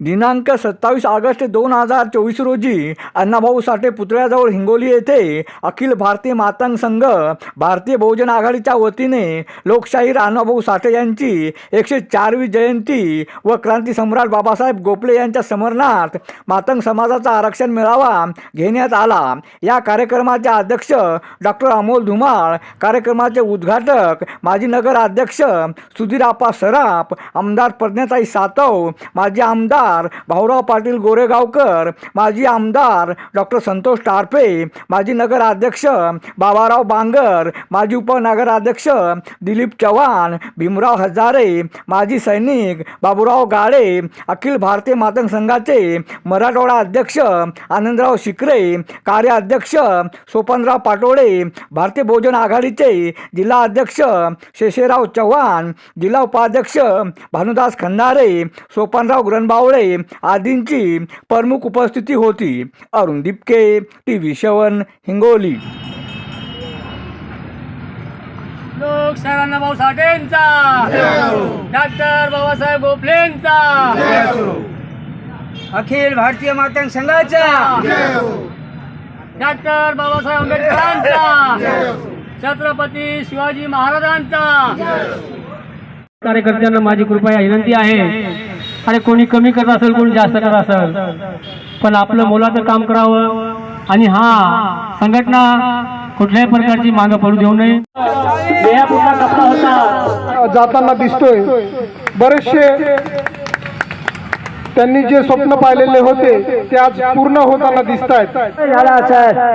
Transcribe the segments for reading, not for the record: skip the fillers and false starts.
दिनांक 27 ऑगस्ट 2024 रोजी अण्णाभाऊ साठे पुतळ्याजवळ हिंगोली येथे अखिल भारतीय मातंग संघ भारतीय बहुजन आघाडीच्या वतीने लोकशाहीर अण्णाभाऊ साठे यांची 104वी जयंती व क्रांती सम्राट बाबासाहेब गोपले यांच्या स्मरणार्थ मातंग समाजाचा आरक्षण मेळावा घेण्यात आला। या कार्यक्रमाचे अध्यक्ष डॉक्टर अमोल धुमाळ, कार्यक्रमाचे उद्घाटक माजी नगर अध्यक्ष सुधीराप्पा सराफ, आमदार प्रज्ञाताई सातव, माजी आमदार भाऊराव पाटील गोरेगावकर, माजी आमदार डॉक्टर संतोष टारफे, माजी नगर अध्यक्ष बाबाराव बांगर, माजी उपनगराध्यक्ष दिलीप चव्हाण, भीमराव हजारे, माजी सैनिक बाबूराव गाडे, अखिल भारतीय मातंग संघाचे मराठवाडा अध्यक्ष आनंदराव शिकरे, कार्याध्यक्ष सोपनराव पाटोळे, भारतीय बहुजन आघाडीचे जिल्हा अध्यक्ष शेषेराव चव्हाण, जिल्हा उपाध्यक्ष भानुदास खंदारे, सोपनराव ग्रनबावळे आदींची प्रमुख उपस्थिती होती। अरुण दिपके, TV7 हिंगोली। लोकशाहीर अण्णाभाऊ साठेंचा, डॉक्टर बाबासाहेब गोपलेंचा, अखिल भारतीय मातंग संघाचा, डॉक्टर बाबासाहेब आंबेडकरांचा, छत्रपती शिवाजी महाराजांचा। कार्यकर्त्यांना माझी कृपया विनंती आहे, अरे कोणी कमी करत असेल, कोणी जास्त करत असेल, पण आपलं मोलाचं काम करावं आणि संघटना कुठल्याही प्रकारची मागं पडू देऊ नये। कपडा होता जाताना दिसतोय, बरेचसे त्यांनी जे स्वप्न पाहिलेले होते ते आज पूर्ण होताना दिसत आहेत। झाला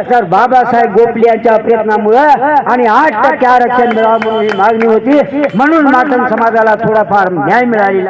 सर बाबासाहेब गोपले यांच्या प्रयत्नामुळे आणि 8% आरक्षण मिळावं म्हणून ही मागणी होती, म्हणून मातंग समाजाला थोडाफार न्याय मिळालेला।